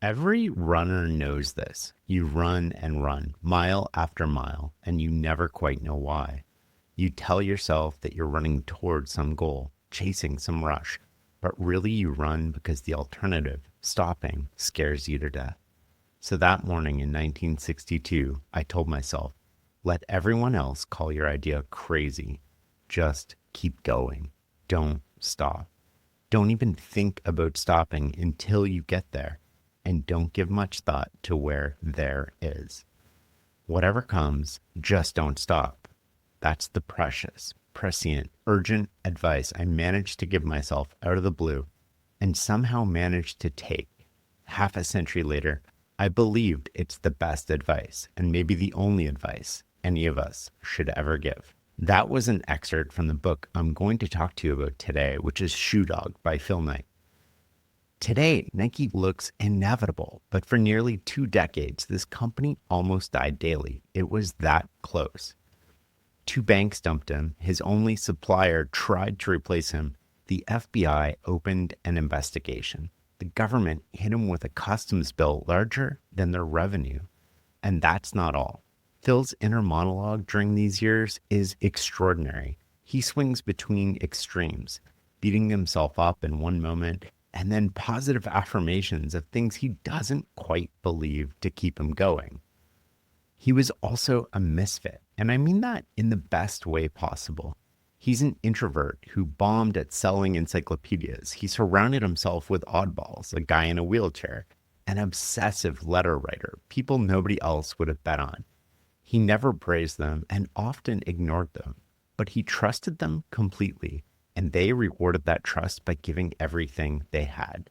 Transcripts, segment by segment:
Every runner knows this. You run and run, mile after mile, and you never quite know why. You tell yourself that you're running towards some goal, chasing some rush, but really you run because the alternative, stopping, scares you to death. So that morning in 1962, I told myself, let everyone else call your idea crazy. Just keep going. Don't stop. Don't even think about stopping until you get there. And don't give much thought to where there is. Whatever comes, just don't stop. That's the precious, prescient, urgent advice I managed to give myself out of the blue and somehow managed to take. Half a century later, I believed it's the best advice and maybe the only advice any of us should ever give. That was an excerpt from the book I'm going to talk to you about today, which is Shoe Dog by Phil Knight. Today, Nike looks inevitable, but for nearly 2 decades, this company almost died daily. It was that close. 2 banks dumped him. His only supplier tried to replace him. The FBI opened an investigation. The government hit him with a customs bill larger than their revenue. And that's not all. Phil's inner monologue during these years is extraordinary. He swings between extremes, beating himself up in one moment and then positive affirmations of things he doesn't quite believe to keep him going. He was also a misfit, and I mean that in the best way possible. He's an introvert who bombed at selling encyclopedias. He surrounded himself with oddballs, a guy in a wheelchair, an obsessive letter writer, people nobody else would have bet on. He never praised them and often ignored them, but he trusted them completely, and they rewarded that trust by giving everything they had.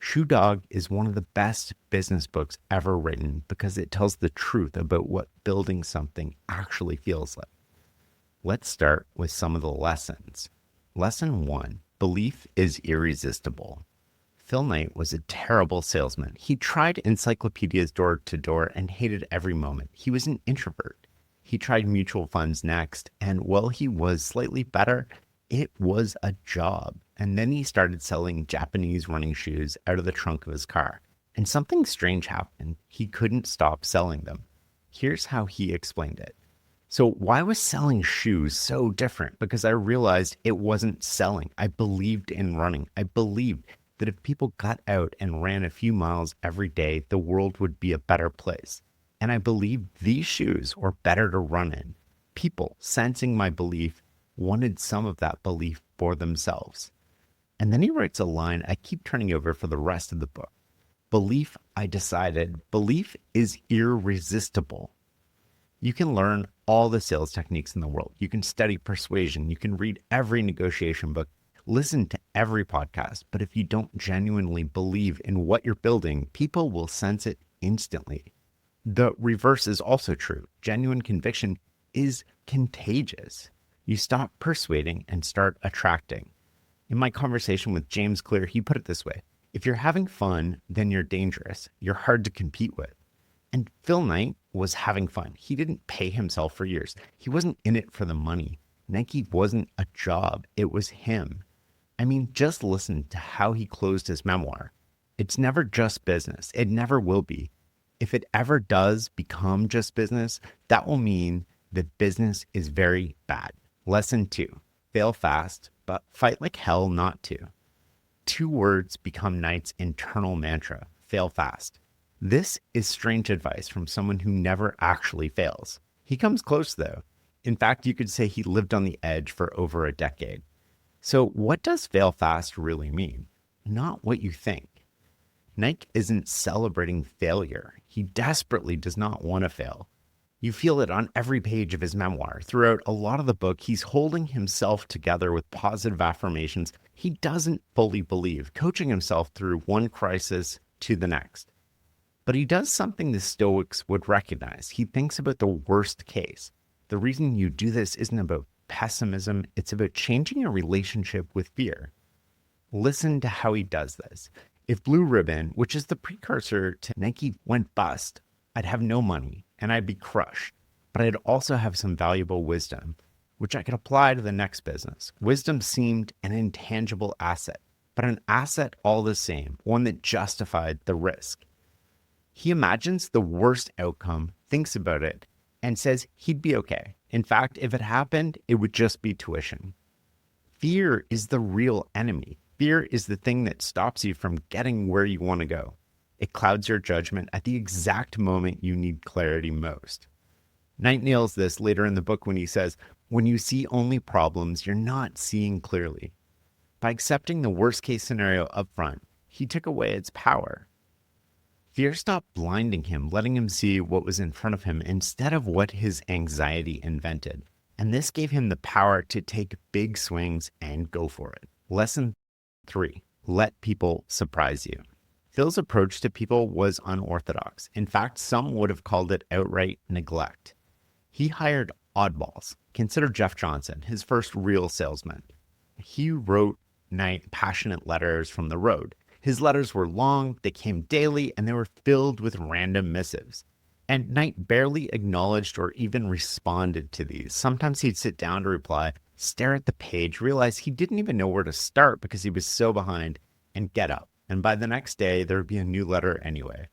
Shoe Dog is one of the best business books ever written because it tells the truth about what building something actually feels like. Let's start with some of the lessons. Lesson 1, belief is irresistible. Phil Knight was a terrible salesman. He tried encyclopedias door to door and hated every moment. He was an introvert. He tried mutual funds next, and while he was slightly better, it was a job. And then he started selling Japanese running shoes out of the trunk of his car. And something strange happened. He couldn't stop selling them. Here's how he explained it. So why was selling shoes so different? Because I realized it wasn't selling. I believed in running. I believed that if people got out and ran a few miles every day, the world would be a better place. And I believed these shoes were better to run in. People, sensing my belief, wanted some of that belief for themselves. And then he writes a line I keep turning over for the rest of the book. Belief, I decided, belief is irresistible. You can learn all the sales techniques in the world. You can study persuasion. You can read every negotiation book, listen to every podcast. But if you don't genuinely believe in what you're building, people will sense it instantly. The reverse is also true. Genuine conviction is contagious. You stop persuading and start attracting. In my conversation with James Clear, he put it this way. If you're having fun, then you're dangerous. You're hard to compete with. And Phil Knight was having fun. He didn't pay himself for years. He wasn't in it for the money. Nike wasn't a job. It was him. I mean, just listen to how he closed his memoir. It's never just business. It never will be. If it ever does become just business, that will mean that business is very bad. Lesson 2, fail fast, but fight like hell not to. 2 words become Knight's internal mantra, fail fast. This is strange advice from someone who never actually fails. He comes close though. In fact, you could say he lived on the edge for over a decade. So what does fail fast really mean? Not what you think. Nike isn't celebrating failure. He desperately does not want to fail. You feel it on every page of his memoir. Throughout a lot of the book, he's holding himself together with positive affirmations he doesn't fully believe, coaching himself through one crisis to the next. But he does something the Stoics would recognize. He thinks about the worst case. The reason you do this isn't about pessimism, it's about changing your relationship with fear. Listen to how he does this. If Blue Ribbon, which is the precursor to Nike, went bust, I'd have no money and I'd be crushed, but I'd also have some valuable wisdom, which I could apply to the next business. Wisdom seemed an intangible asset. but an asset all the same, one that justified the risk. He imagines the worst outcome, thinks about it, and says he'd be okay. In fact, if it happened, it would just be tuition. Fear is the real enemy. Fear is the thing that stops you from getting where you want to go. It clouds your judgment at the exact moment you need clarity most. Knight nails this later in the book when he says, when you see only problems, you're not seeing clearly. By accepting the worst case scenario up front, he took away its power. Fear stopped blinding him, letting him see what was in front of him instead of what his anxiety invented. And this gave him the power to take big swings and go for it. Lesson 3, let people surprise you. Phil's approach to people was unorthodox. In fact, some would have called it outright neglect. He hired oddballs. Consider Jeff Johnson, his first real salesman. He wrote Knight passionate letters from the road. His letters were long, they came daily, and they were filled with random missives. And Knight barely acknowledged or even responded to these. Sometimes he'd sit down to reply, stare at the page, realize he didn't even know where to start because he was so behind, and get up. And by the next day, there would be a new letter anyway.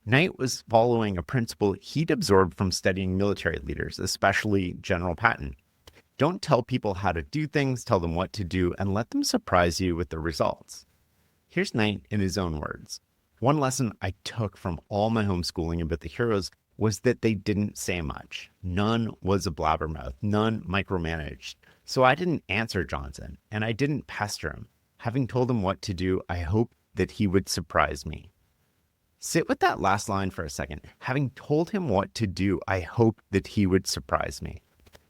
Knight was following a principle he'd absorbed from studying military leaders, especially General Patton. Don't tell people how to do things, tell them what to do, and let them surprise you with the results. Here's Knight in his own words. One lesson I took from all my homeschooling about the heroes was that they didn't say much. None was a blabbermouth, none micromanaged. So I didn't answer Johnson, and I didn't pester him. Having told him what to do, I hoped that he would surprise me. Sit with that last line for a second. Having told him what to do, I hoped that he would surprise me.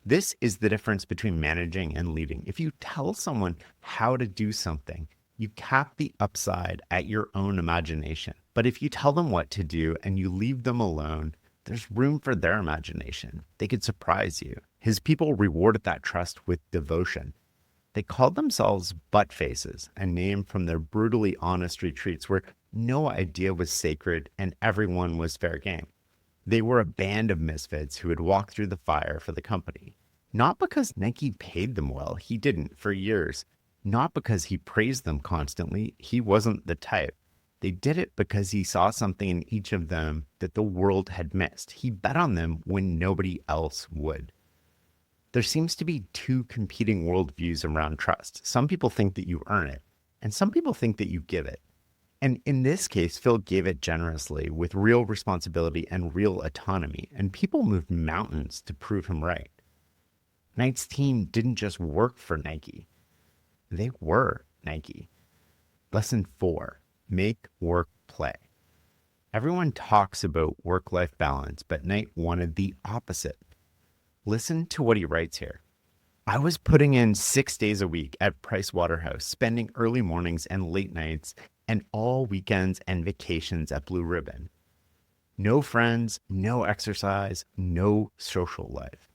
This is the difference between managing and leading. If you tell someone how to do something, you cap the upside at your own imagination. But if you tell them what to do and you leave them alone, there's room for their imagination. They could surprise you. His people rewarded that trust with devotion. They called themselves butt faces, a name from their brutally honest retreats where no idea was sacred and everyone was fair game. They were a band of misfits who would walk through the fire for the company. Not because Nike paid them well, he didn't for years. Not because he praised them constantly, he wasn't the type. They did it because he saw something in each of them that the world had missed. He bet on them when nobody else would. There seems to be two competing worldviews around trust. Some people think that you earn it, and some people think that you give it. And in this case, Phil gave it generously with real responsibility and real autonomy, and people moved mountains to prove him right. Knight's team didn't just work for Nike. They were Nike. Lesson 4, make work play. Everyone talks about work-life balance, but Knight wanted the opposite. Listen to what he writes here. I was putting in 6 days a week at Price Waterhouse, spending early mornings and late nights and all weekends and vacations at Blue Ribbon. No friends, no exercise, no social life.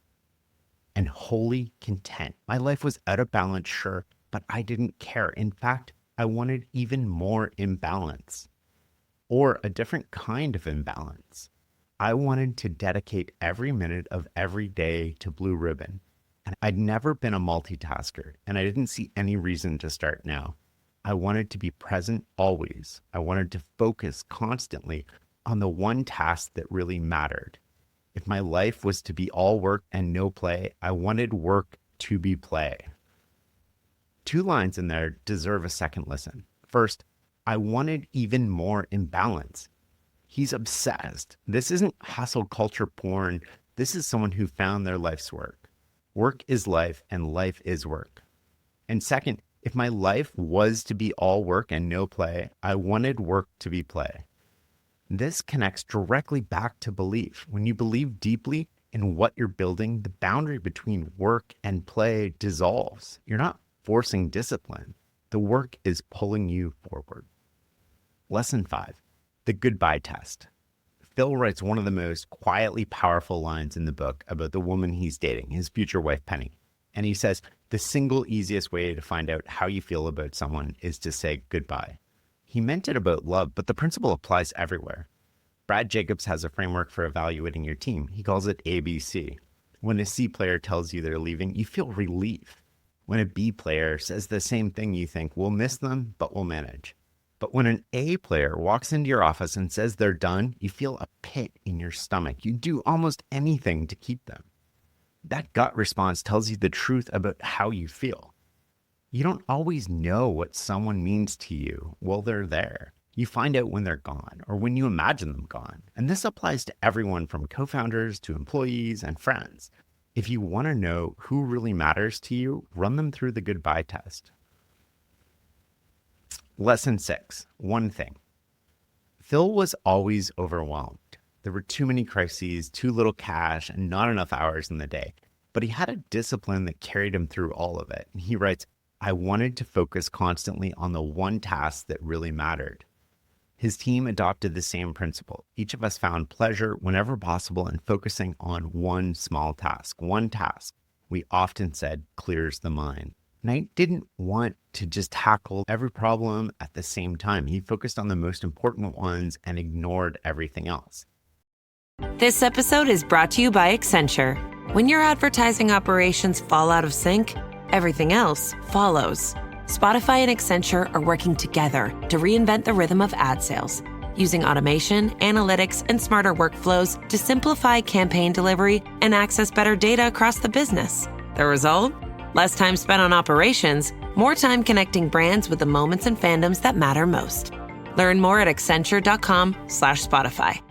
And wholly content. My life was out of balance, sure, but I didn't care. In fact, I wanted even more imbalance, or a different kind of imbalance. I wanted to dedicate every minute of every day to Blue Ribbon. And I'd never been a multitasker, and I didn't see any reason to start now. I wanted to be present always. I wanted to focus constantly on the one task that really mattered. If my life was to be all work and no play, I wanted work to be play. 2 lines in there deserve a second listen. First, I wanted even more imbalance. He's obsessed. This isn't hustle culture porn. This is someone who found their life's work. Work is life and life is work. And second, if my life was to be all work and no play, I wanted work to be play. This connects directly back to belief. When you believe deeply in what you're building, the boundary between work and play dissolves. You're not forcing discipline. The work is pulling you forward. Lesson 5, the goodbye test. Phil writes one of the most quietly powerful lines in the book about the woman he's dating, his future wife, Penny. And he says, the single easiest way to find out how you feel about someone is to say goodbye. He meant it about love, but the principle applies everywhere. Brad Jacobs has a framework for evaluating your team. He calls it ABC. When a C player tells you they're leaving, you feel relief. When a B player says the same thing, you think, we'll miss them, but we'll manage. But when an A player walks into your office and says they're done, you feel a pit in your stomach. You do almost anything to keep them. That gut response tells you the truth about how you feel. You don't always know what someone means to you while they're there. You find out when they're gone or when you imagine them gone. And this applies to everyone from co-founders to employees and friends. If you want to know who really matters to you, run them through the goodbye test. Lesson 6, one thing. Phil was always overwhelmed. There were too many crises, too little cash, and not enough hours in the day. But he had a discipline that carried him through all of it. And he writes, I wanted to focus constantly on the one task that really mattered. His team adopted the same principle. Each of us found pleasure whenever possible in focusing on one small task. One task, we often said, clears the mind. Knight didn't want to just tackle every problem at the same time. He focused on the most important ones and ignored everything else. This episode is brought to you by Accenture. When your advertising operations fall out of sync, everything else follows. Spotify and Accenture are working together to reinvent the rhythm of ad sales, using automation, analytics, and smarter workflows to simplify campaign delivery and access better data across the business. The result? Less time spent on operations, more time connecting brands with the moments and fandoms that matter most. Learn more at accenture.com/Spotify.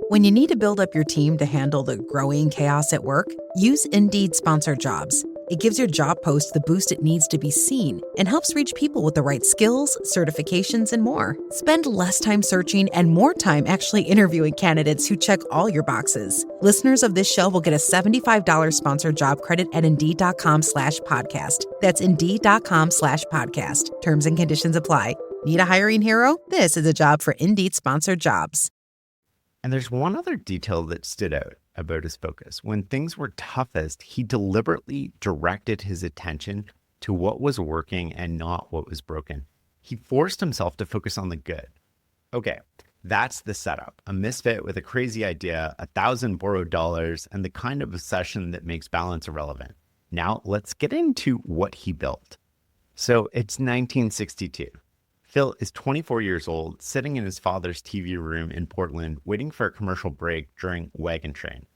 When you need to build up your team to handle the growing chaos at work, use Indeed Sponsored Jobs. It gives your job post the boost it needs to be seen and helps reach people with the right skills, certifications, and more. Spend less time searching and more time actually interviewing candidates who check all your boxes. Listeners of this show will get a $75 sponsored job credit at Indeed.com/podcast. That's Indeed.com/podcast. Terms and conditions apply. Need a hiring hero? This is a job for Indeed Sponsored Jobs. And there's one other detail that stood out about his focus. When things were toughest, he deliberately directed his attention to what was working and not what was broken. He forced himself to focus on the good. Okay, that's the setup. A misfit with a crazy idea, 1,000 borrowed dollars, and the kind of obsession that makes balance irrelevant. Now let's get into what he built. So it's 1962. Phil is 24 years old, sitting in his father's TV room in Portland, waiting for a commercial break during Wagon Train.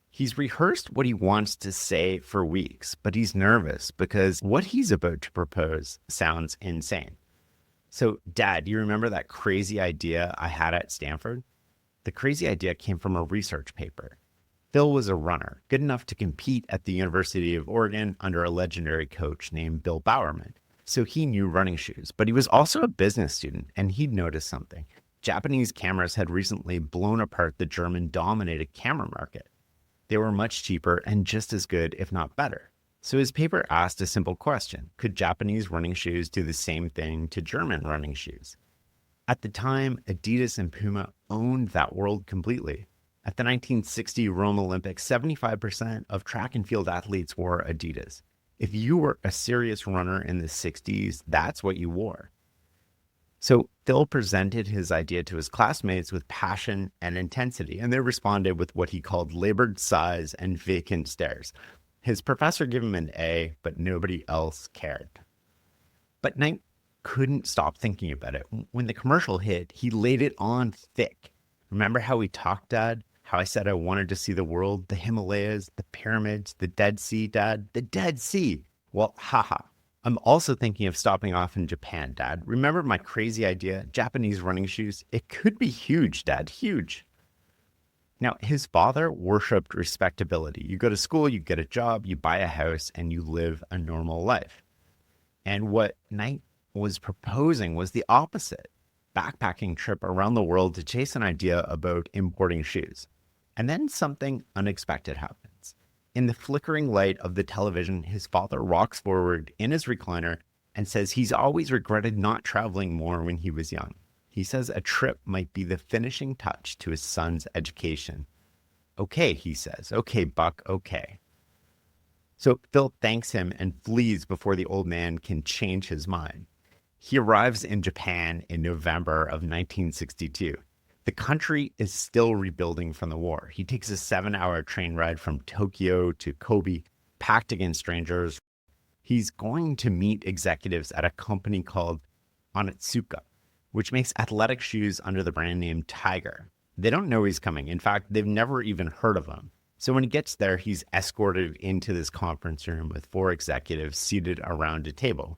He's rehearsed what he wants to say for weeks, but he's nervous because what he's about to propose sounds insane. So, Dad, you remember that crazy idea I had at Stanford? The crazy idea came from a research paper. Phil was a runner, good enough to compete at the University of Oregon under a legendary coach named Bill Bowerman. So he knew running shoes, but he was also a business student, and he'd noticed something. Japanese cameras had recently blown apart the German-dominated camera market. They were much cheaper and just as good, if not better. So his paper asked a simple question. Could Japanese running shoes do the same thing to German running shoes? At the time, Adidas and Puma owned that world completely. At the 1960 Rome Olympics, 75% of track and field athletes wore Adidas. If you were a serious runner in the 60s, that's what you wore. So Phil presented his idea to his classmates with passion and intensity, and they responded with what he called labored sighs and vacant stares. His professor gave him an A, but nobody else cared. But Knight couldn't stop thinking about it. When the commercial hit, he laid it on thick. Remember how we talked, Dad? How I said I wanted to see the world, the Himalayas, the pyramids, the Dead Sea, Dad, the Dead Sea. Well, haha. I'm also thinking of stopping off in Japan, Dad. Remember my crazy idea, Japanese running shoes? It could be huge, Dad, huge. Now, his father worshipped respectability. You go to school, you get a job, you buy a house, and you live a normal life. And what Knight was proposing was the opposite. Backpacking trip around the world to chase an idea about importing shoes. And then something unexpected happens. In the flickering light of the television, his father rocks forward in his recliner and says he's always regretted not traveling more when he was young. He says a trip might be the finishing touch to his son's education. Okay, he says. Okay, Buck, okay. So Phil thanks him and flees before the old man can change his mind. He arrives in Japan in November of 1962. The country is still rebuilding from the war. He takes a 7-hour train ride from Tokyo to Kobe, packed against strangers. He's going to meet executives at a company called Onitsuka, which makes athletic shoes under the brand name Tiger. They don't know he's coming. In fact, they've never even heard of him. So when he gets there, he's escorted into this conference room with 4 executives seated around a table.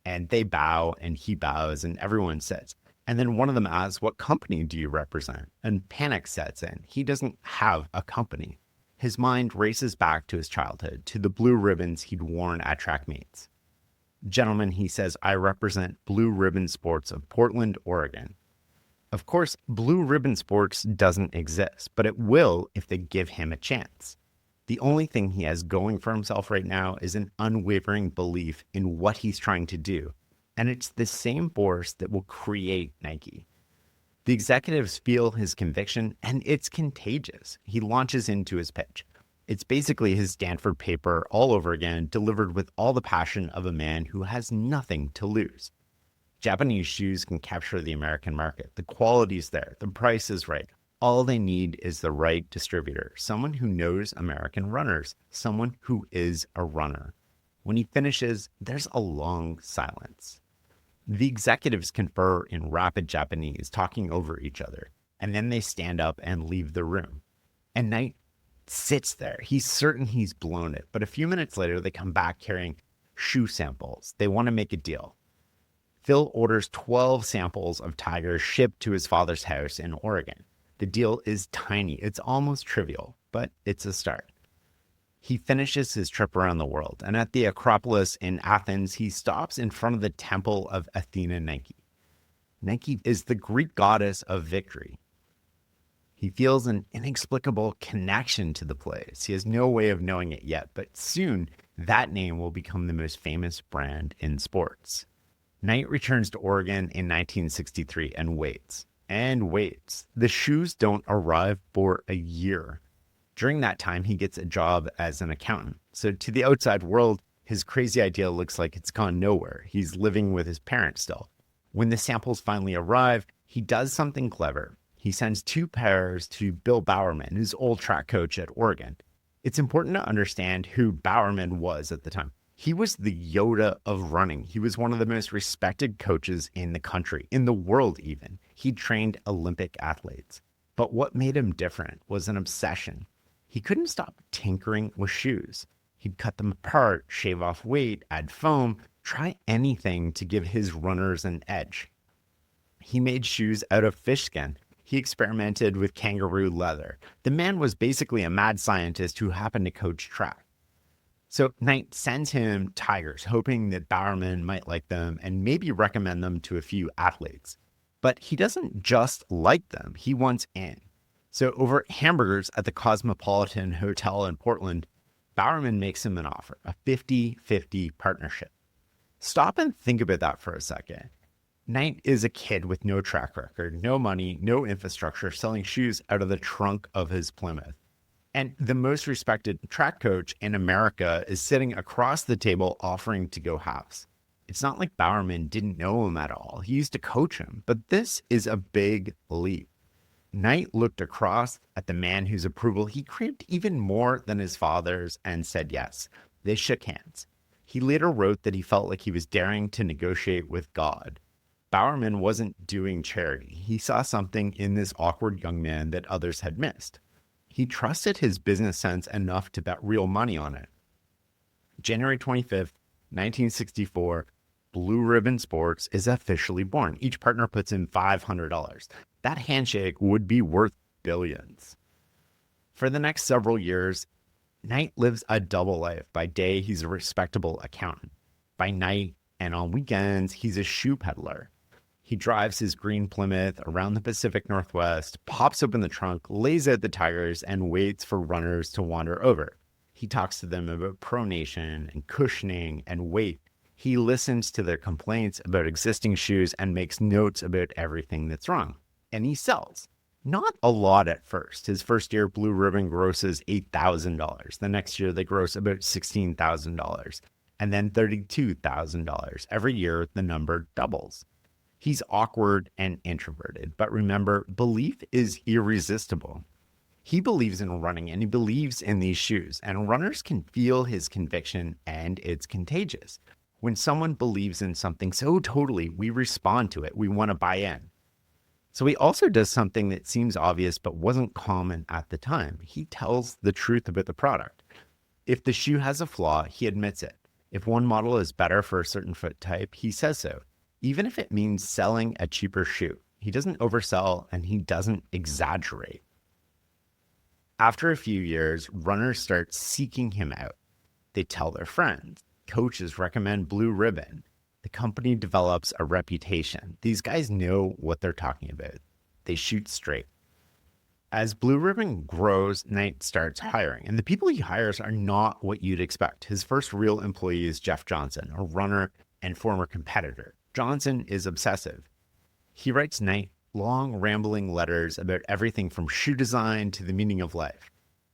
And they bow and he bows and everyone sits. And then one of them asks, "What company do you represent?" And panic sets in. He doesn't have a company. His mind races back to his childhood, to the blue ribbons he'd worn at track meets. "Gentlemen," he says, "I represent Blue Ribbon Sports of Portland, Oregon." Of course, Blue Ribbon Sports doesn't exist, but it will if they give him a chance. The only thing he has going for himself right now is an unwavering belief in what he's trying to do. And it's the same force that will create Nike. The executives feel his conviction, and it's contagious. He launches into his pitch. It's basically his Stanford paper all over again, delivered with all the passion of a man who has nothing to lose. Japanese shoes can capture the American market. The quality's there. The price is right. All they need is the right distributor, someone who knows American runners, someone who is a runner. When he finishes, there's a long silence. The executives confer in rapid Japanese, talking over each other, and then they stand up and leave the room. And Knight sits there. He's certain he's blown it, but a few minutes later, they come back carrying shoe samples. They want to make a deal. Phil orders 12 samples of Tiger shipped to his father's house in Oregon. The deal is tiny. It's almost trivial, but it's a start. He finishes his trip around the world, and at the Acropolis in Athens, he stops in front of the temple of Athena Nike. Nike is the Greek goddess of victory. He feels an inexplicable connection to the place. He has no way of knowing it yet, but soon that name will become the most famous brand in sports. Knight returns to Oregon in 1963 and waits. And waits. The shoes don't arrive for a year. During that time, he gets a job as an accountant. So to the outside world, his crazy idea looks like it's gone nowhere. He's living with his parents still. When the samples finally arrive, he does something clever. He sends 2 pairs to Bill Bowerman, his old track coach at Oregon. It's important to understand who Bowerman was at the time. He was the Yoda of running. He was one of the most respected coaches in the country, in the world even. He trained Olympic athletes. But what made him different was an obsession. He couldn't stop tinkering with shoes. He'd cut them apart, shave off weight, add foam, try anything to give his runners an edge. He made shoes out of fish skin. He experimented with kangaroo leather. The man was basically a mad scientist who happened to coach track. So Knight sends him Tigers, hoping that Bowerman might like them and maybe recommend them to a few athletes. But he doesn't just like them, he wants in. So over hamburgers at the Cosmopolitan Hotel in Portland, Bowerman makes him an offer, a 50-50 partnership. Stop and think about that for a second. Knight is a kid with no track record, no money, no infrastructure, selling shoes out of the trunk of his Plymouth. And the most respected track coach in America is sitting across the table offering to go halves. It's not like Bowerman didn't know him at all. He used to coach him, but this is a big leap. Knight looked across at the man whose approval he craved even more than his father's and said yes. They shook hands. He later wrote that he felt like he was daring to negotiate with God. Bowerman wasn't doing charity. He saw something in this awkward young man that others had missed. He trusted his business sense enough to bet real money on it. January 25th, 1964, Blue Ribbon Sports is officially born. Each partner puts in $500. That handshake would be worth billions. For the next several years, Knight lives a double life. By day, he's a respectable accountant. By night and on weekends, he's a shoe peddler. He drives his green Plymouth around the Pacific Northwest, pops open the trunk, lays out the Tigers, and waits for runners to wander over. He talks to them about pronation and cushioning and weight. He listens to their complaints about existing shoes and makes notes about everything that's wrong. And he sells. Not a lot at first. His first year, Blue Ribbon grosses $8,000. The next year, they gross about $16,000. And then $32,000. Every year, the number doubles. He's awkward and introverted, but remember, belief is irresistible. He believes in running and he believes in these shoes, and runners can feel his conviction, and it's contagious. When someone believes in something so totally, we respond to it. We want to buy in. So he also does something that seems obvious but wasn't common at the time. He tells the truth about the product. If the shoe has a flaw, he admits it. If one model is better for a certain foot type, he says so, even if it means selling a cheaper shoe. He doesn't oversell and he doesn't exaggerate. After a few years, runners start seeking him out. They tell their friends. Coaches recommend Blue Ribbon. The company develops a reputation. These guys know what they're talking about. They shoot straight. As Blue Ribbon grows, Knight starts hiring, and the people he hires are not what you'd expect. His first real employee is Jeff Johnson, a runner and former competitor. Johnson is obsessive. He writes Knight long, rambling letters about everything from shoe design to the meaning of life.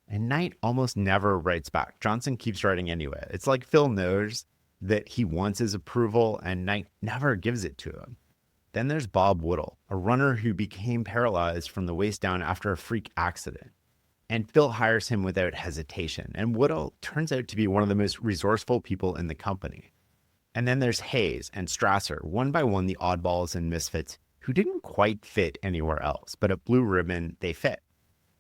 And Knight almost never writes back. Johnson keeps writing anyway. It's like Phil knows that he wants his approval, and Knight never gives it to him. Then there's Bob Woodall, a runner who became paralyzed from the waist down after a freak accident. And Phil hires him without hesitation. And Woodall turns out to be one of the most resourceful people in the company. And then there's Hayes and Strasser, one by one the oddballs and misfits who didn't quite fit anywhere else, but at Blue Ribbon, they fit.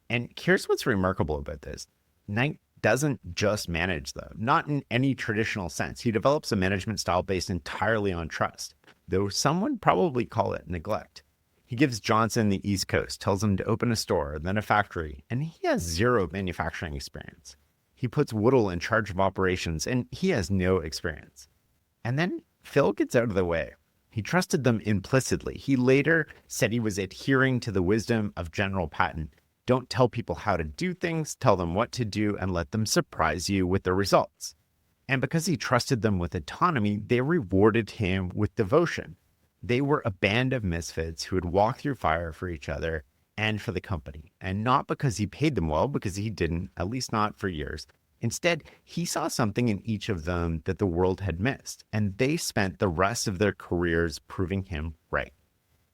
And here's what's remarkable about this. Knight doesn't just manage them, not in any traditional sense. He develops a management style based entirely on trust, though some would probably call it neglect. He gives Johnson the East Coast, tells him to open a store, then a factory, and he has zero manufacturing experience. He puts Woodall in charge of operations, and he has no experience. And then Phil gets out of the way. He trusted them implicitly. He later said he was adhering to the wisdom of General Patton. Don't tell people how to do things, tell them what to do, and let them surprise you with the results. And because he trusted them with autonomy, they rewarded him with devotion. They were a band of misfits who would walk through fire for each other and for the company. And not because he paid them well, because he didn't, at least not for years. Instead, he saw something in each of them that the world had missed, and they spent the rest of their careers proving him right.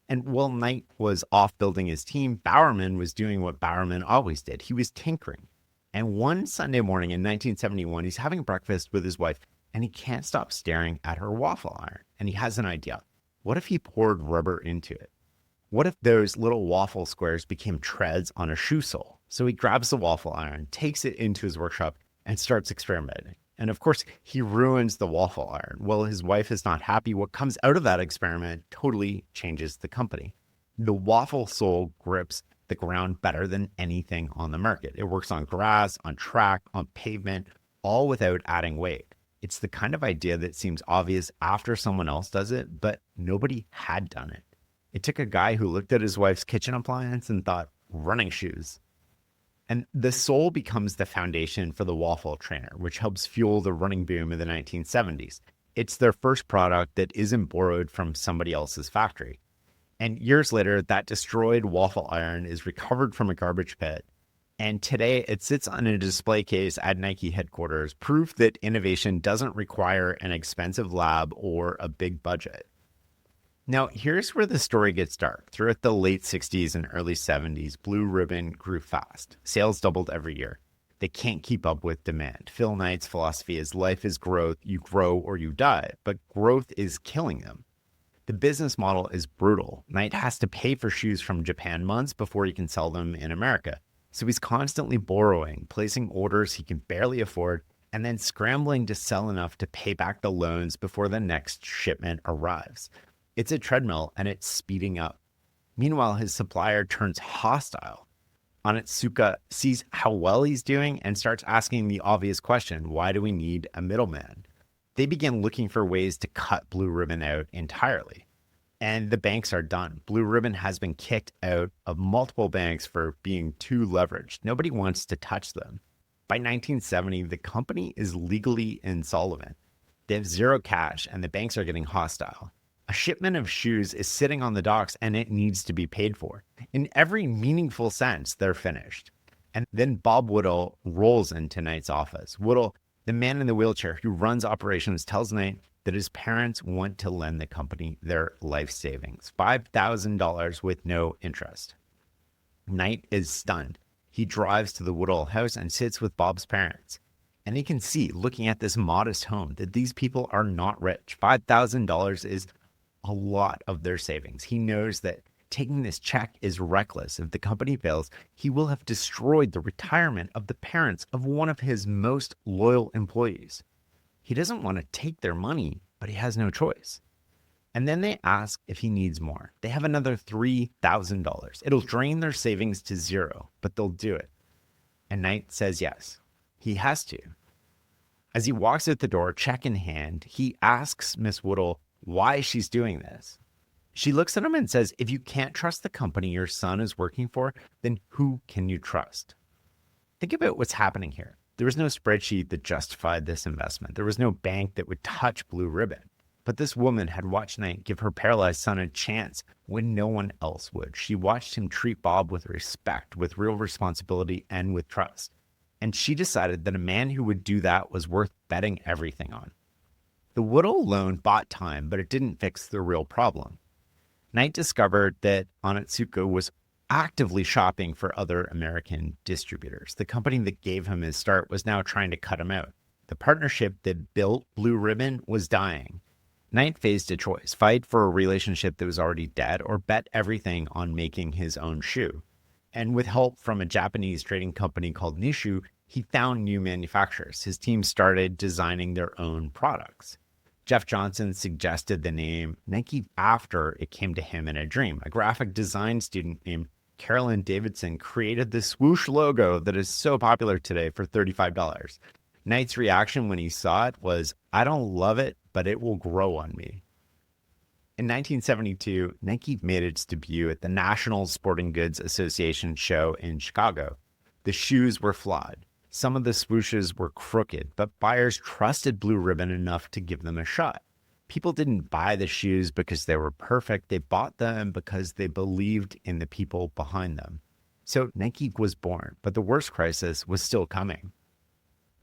And while Knight was off building his team, Bowerman was doing what Bowerman always did. He was tinkering. And one Sunday morning in 1971, he's having breakfast with his wife, and he can't stop staring at her waffle iron. And he has an idea. What if he poured rubber into it? What if those little waffle squares became treads on a shoe sole? So he grabs the waffle iron, takes it into his workshop, and starts experimenting. And of course, he ruins the waffle iron. Well, his wife is not happy. What comes out of that experiment totally changes the company. The waffle sole grips the ground better than anything on the market. It works on grass, on track, on pavement, all without adding weight. It's the kind of idea that seems obvious after someone else does it, but nobody had done it. It took a guy who looked at his wife's kitchen appliance and thought, running shoes. And the sole becomes the foundation for the waffle trainer, which helps fuel the running boom in the 1970s. It's their first product that isn't borrowed from somebody else's factory. And years later, that destroyed waffle iron is recovered from a garbage pit. And today it sits on a display case at Nike headquarters, proof that innovation doesn't require an expensive lab or a big budget. Now, here's where the story gets dark. Throughout the late 60s and early 70s, Blue Ribbon grew fast. Sales doubled every year. They can't keep up with demand. Phil Knight's philosophy is life is growth. You grow or you die, but growth is killing them. The business model is brutal. Knight has to pay for shoes from Japan months before he can sell them in America. So he's constantly borrowing, placing orders he can barely afford, and then scrambling to sell enough to pay back the loans before the next shipment arrives. It's a treadmill and it's speeding up. Meanwhile, his supplier turns hostile. Onitsuka sees how well he's doing and starts asking the obvious question, why do we need a middleman? They begin looking for ways to cut Blue Ribbon out entirely. And the banks are done. Blue Ribbon has been kicked out of multiple banks for being too leveraged. Nobody wants to touch them. By 1970, the company is legally insolvent. They have zero cash and the banks are getting hostile. A shipment of shoes is sitting on the docks and it needs to be paid for. In every meaningful sense, they're finished. And then Bob Woodall rolls into Knight's office. Woodall, the man in the wheelchair who runs operations, tells Knight that his parents want to lend the company their life savings, $5,000 with no interest. Knight is stunned. He drives to the Woodall house and sits with Bob's parents. And he can see, looking at this modest home, that these people are not rich. $5,000 is a lot of their savings. He knows that taking this check is reckless. If the company fails, he will have destroyed the retirement of the parents of one of his most loyal employees. He doesn't want to take their money, but he has no choice. And then they ask if he needs more. They have another $3,000. It'll drain their savings to zero, but they'll do it. And Knight says yes. He has to. As he walks out the door, check in hand, he asks Miss Woodall why she's doing this. She looks at him and says, if you can't trust the company your son is working for, then who can you trust? Think about what's happening here. There was no spreadsheet that justified this investment. There was no bank that would touch Blue Ribbon. But this woman had watched Knight give her paralyzed son a chance when no one else would. She watched him treat Bob with respect, with real responsibility, and with trust. And she decided that a man who would do that was worth betting everything on. The Woodall loan bought time, but it didn't fix the real problem. Knight discovered that Onitsuka was actively shopping for other American distributors. The company that gave him his start was now trying to cut him out. The partnership that built Blue Ribbon was dying. Knight faced a choice: fight for a relationship that was already dead, or bet everything on making his own shoe. And with help from a Japanese trading company called Nishu, he found new manufacturers. His team started designing their own products. Jeff Johnson suggested the name Nike after it came to him in a dream. A graphic design student named Carolyn Davidson created the swoosh logo that is so popular today for $35. Knight's reaction when he saw it was, I don't love it, but it will grow on me. In 1972, Nike made its debut at the National Sporting Goods Association show in Chicago. The shoes were flawed. Some of the swooshes were crooked, but buyers trusted Blue Ribbon enough to give them a shot. People didn't buy the shoes because they were perfect. They bought them because they believed in the people behind them. So Nike was born, but the worst crisis was still coming.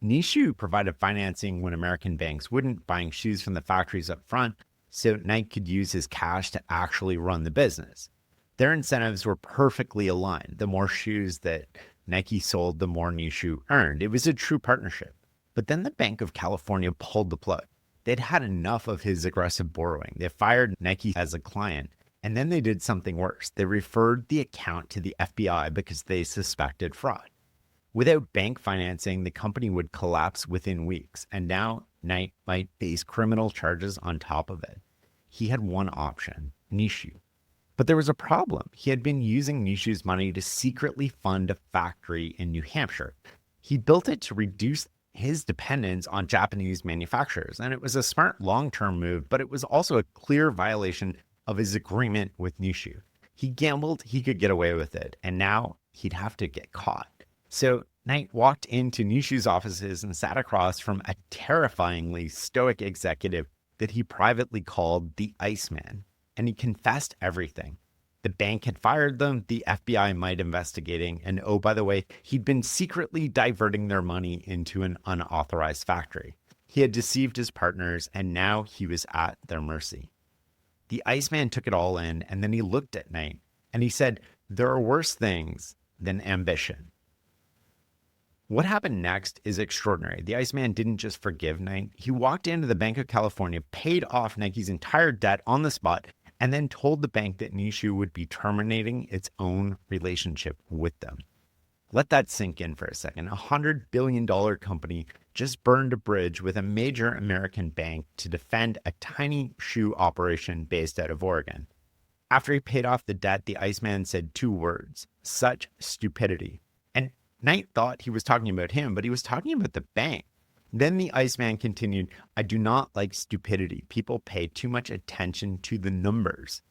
Nishu provided financing when American banks wouldn't, buying shoes from the factories up front, so Nike could use his cash to actually run the business. Their incentives were perfectly aligned. The more shoes that Nike sold, the more Nishu earned. It was a true partnership. But then the Bank of California pulled the plug. They'd had enough of his aggressive borrowing. They fired Nike as a client, and then they did something worse. They referred the account to the FBI because they suspected fraud. Without bank financing, the company would collapse within weeks, and now Knight might face criminal charges on top of it. He had one option: Nishu. But there was a problem. He had been using Nishu's money to secretly fund a factory in New Hampshire. He built it to reduce his dependence on Japanese manufacturers, and it was a smart long-term move, but it was also a clear violation of his agreement with Nishu. He gambled he could get away with it, and now he'd have to get caught. So Knight walked into Nishu's offices and sat across from a terrifyingly stoic executive that he privately called the Iceman. And he confessed everything. The bank had fired them, the FBI might investigating, and oh, by the way, he'd been secretly diverting their money into an unauthorized factory. He had deceived his partners, and now he was at their mercy. The Iceman took it all in, and then he looked at Knight, and he said, there are worse things than ambition. What happened next is extraordinary. The Iceman didn't just forgive Knight. He walked into the Bank of California, paid off Nike's entire debt on the spot, and then told the bank that Nishu would be terminating its own relationship with them. Let that sink in for a second. A $100 billion company just burned a bridge with a major American bank to defend a tiny shoe operation based out of Oregon. After he paid off the debt, the Iceman said two words: such stupidity. And Knight thought he was talking about him, but he was talking about the bank. Then the Iceman continued, I do not like stupidity. People pay too much attention to the numbers.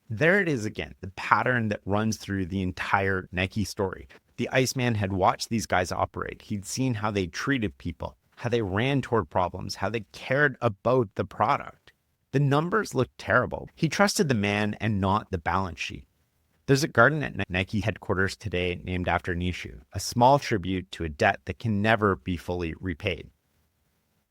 There it is again, the pattern that runs through the entire Nike story. The Iceman had watched these guys operate. He'd seen how they treated people, how they ran toward problems, how they cared about the product. The numbers looked terrible. He trusted the man and not the balance sheet. There's a garden at Nike headquarters today named after Nishu, a small tribute to a debt that can never be fully repaid.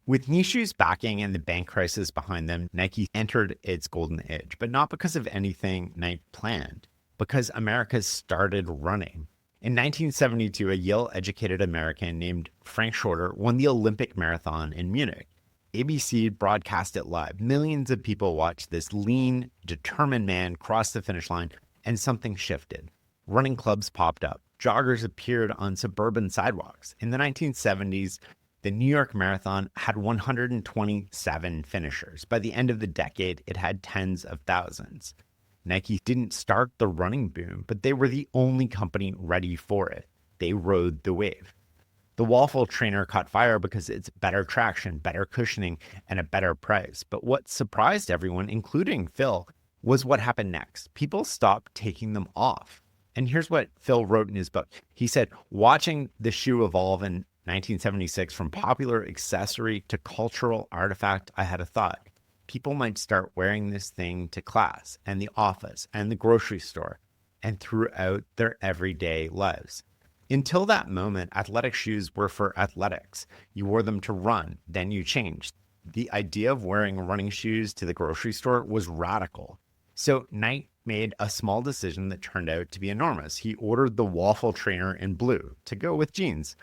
With Nishu's backing and the bank crisis behind them, Nike entered its golden age, but not because of anything Knight planned, because America started running. In 1972, a Yale-educated American named Frank Shorter won the Olympic marathon in Munich. ABC broadcast it live. Millions of people watched this lean, determined man cross the finish line, and something shifted. Running clubs popped up. Joggers appeared on suburban sidewalks. In the 1970s, the New York Marathon had 127 finishers. By the end of the decade, it had tens of thousands. Nike didn't start the running boom, but they were the only company ready for it. They rode the wave. The waffle trainer caught fire because it's better traction, better cushioning, and a better price. But what surprised everyone, including Phil, was what happened next. People stopped taking them off. And here's what Phil wrote in his book. He said, watching the shoe evolve in 1976 from popular accessory to cultural artifact, I had a thought. People might start wearing this thing to class and the office and the grocery store and throughout their everyday lives. Until that moment, athletic shoes were for athletics. You wore them to run, then you changed. The idea of wearing running shoes to the grocery store was radical. So Nike made a small decision that turned out to be enormous. He ordered the waffle trainer in blue to go with jeans.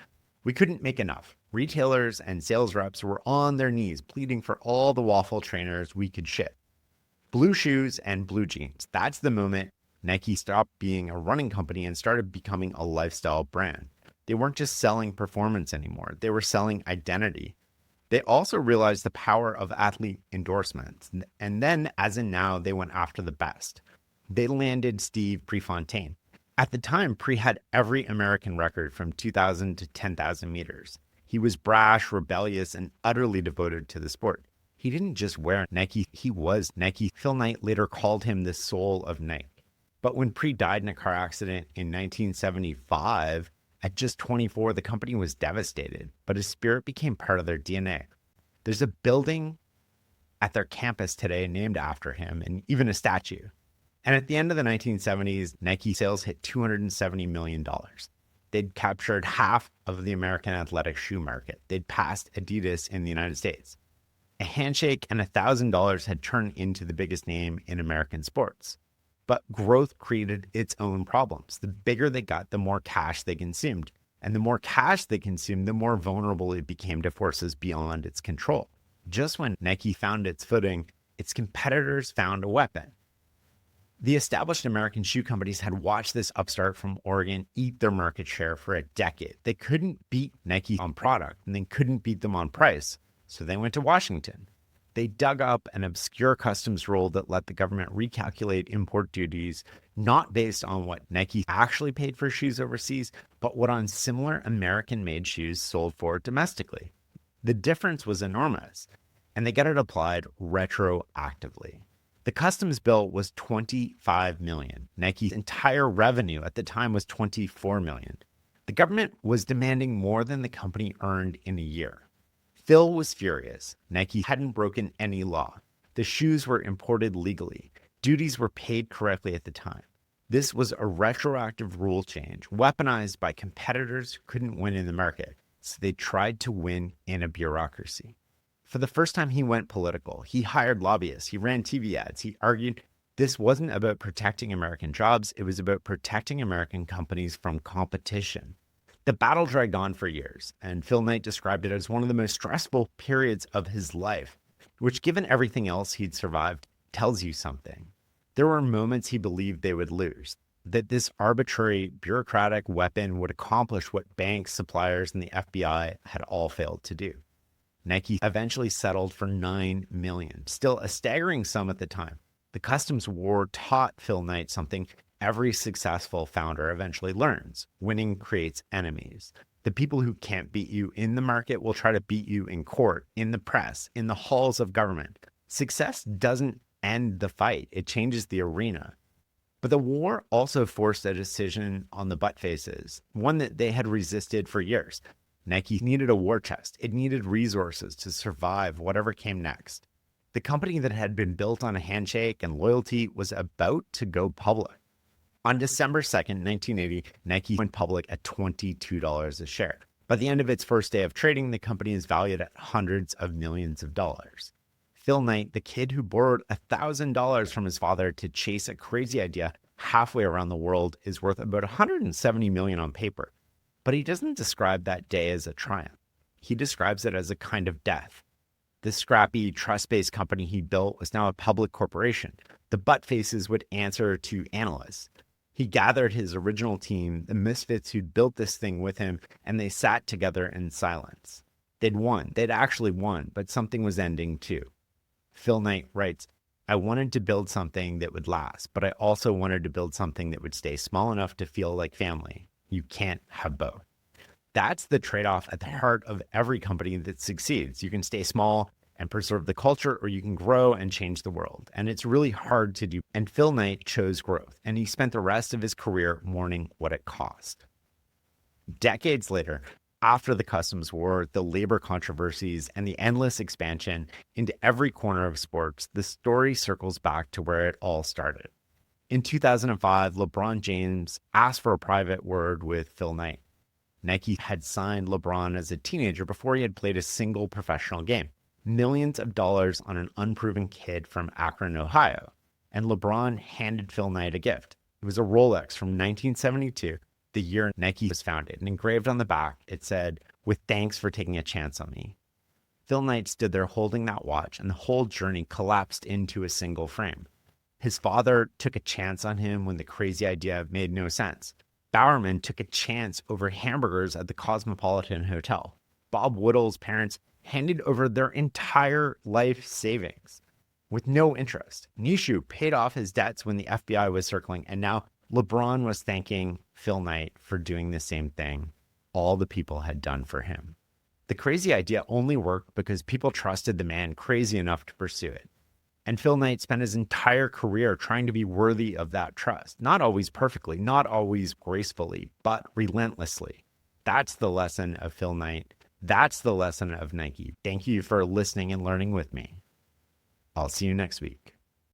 We couldn't make enough. Retailers and sales reps were on their knees pleading for all the waffle trainers we could ship. Blue shoes and blue jeans. That's the moment Nike stopped being a running company and started becoming a lifestyle brand. They weren't just selling performance anymore. They were selling identity. They also realized the power of athlete endorsements. And then, as in now, they went after the best. They landed Steve Prefontaine. At the time, Pre had every American record from 2,000 to 10,000 meters. He was brash, rebellious, and utterly devoted to the sport. He didn't just wear Nike, he was Nike. Phil Knight later called him the soul of Nike. But when Pre died in a car accident in 1975, at just 24, the company was devastated, but his spirit became part of their DNA. There's a building at their campus today named after him, and even a statue. And at the end of the 1970s, Nike sales hit $270 million. They'd captured half of the American athletic shoe market. They'd passed Adidas in the United States. A handshake and $1,000 had turned into the biggest name in American sports. But growth created its own problems. The bigger they got, the more cash they consumed. And the more cash they consumed, the more vulnerable it became to forces beyond its control. Just when Nike found its footing, its competitors found a weapon. The established American shoe companies had watched this upstart from Oregon eat their market share for a decade. They couldn't beat Nike on product, and they couldn't beat them on price. So they went to Washington. They dug up an obscure customs rule that let the government recalculate import duties, not based on what Nike actually paid for shoes overseas, but what on similar American-made shoes sold for domestically. The difference was enormous, and they got it applied retroactively. The customs bill was $25 million. Nike's entire revenue at the time was $24 million. The government was demanding more than the company earned in a year. Phil was furious. Nike hadn't broken any law. The shoes were imported legally. Duties were paid correctly at the time. This was a retroactive rule change, weaponized by competitors who couldn't win in the market. So they tried to win in a bureaucracy. For the first time, he went political. He hired lobbyists. He ran TV ads. He argued this wasn't about protecting American jobs. It was about protecting American companies from competition. The battle dragged on for years, and Phil Knight described it as one of the most stressful periods of his life, which, given everything else he'd survived, tells you something. There were moments he believed they would lose, that this arbitrary bureaucratic weapon would accomplish what banks, suppliers, and the FBI had all failed to do. Nike eventually settled for $9 million, still a staggering sum at the time. The customs war taught Phil Knight something every successful founder eventually learns. Winning creates enemies. The people who can't beat you in the market will try to beat you in court, in the press, in the halls of government. Success doesn't end the fight. It changes the arena. But the war also forced a decision on the butt faces, one that they had resisted for years. Nike needed a war chest. It needed resources to survive whatever came next. The company that had been built on a handshake and loyalty was about to go public. On December 2nd, 1980, Nike went public at $22 a share. By the end of its first day of trading, the company is valued at hundreds of millions of dollars. Phil Knight, the kid who borrowed $1,000 from his father to chase a crazy idea, halfway around the world is worth about 170 million on paper. But he doesn't describe that day as a triumph. He describes it as a kind of death. The scrappy, trust-based company he built was now a public corporation. The butt faces would answer to analysts. He gathered his original team, the misfits who'd built this thing with him, and they sat together in silence. They'd won. They'd actually won, but something was ending too. Phil Knight writes, I wanted to build something that would last, but I also wanted to build something that would stay small enough to feel like family. You can't have both. That's the trade-off at the heart of every company that succeeds. You can stay small and preserve the culture, or you can grow and change the world. And it's really hard to do. And Phil Knight chose growth, and he spent the rest of his career mourning what it cost. Decades later, after the customs war, the labor controversies, and the endless expansion into every corner of sports, the story circles back to where it all started. In 2005, LeBron James asked for a private word with Phil Knight. Nike had signed LeBron as a teenager before he had played a single professional game. Millions of dollars on an unproven kid from Akron, Ohio. And LeBron handed Phil Knight a gift. It was a Rolex from 1972, the year Nike was founded. And engraved on the back, it said, "With thanks for taking a chance on me." Phil Knight stood there holding that watch, and the whole journey collapsed into a single frame. His father took a chance on him when the crazy idea made no sense. Bowerman took a chance over hamburgers at the Cosmopolitan Hotel. Bob Woodall's parents handed over their entire life savings with no interest. Nishu paid off his debts when the FBI was circling, and now LeBron was thanking Phil Knight for doing the same thing all the people had done for him. The crazy idea only worked because people trusted the man crazy enough to pursue it. And Phil Knight spent his entire career trying to be worthy of that trust. Not always perfectly, not always gracefully, but relentlessly. That's the lesson of Phil Knight. That's the lesson of Nike. Thank you for listening and learning with me. I'll see you next week.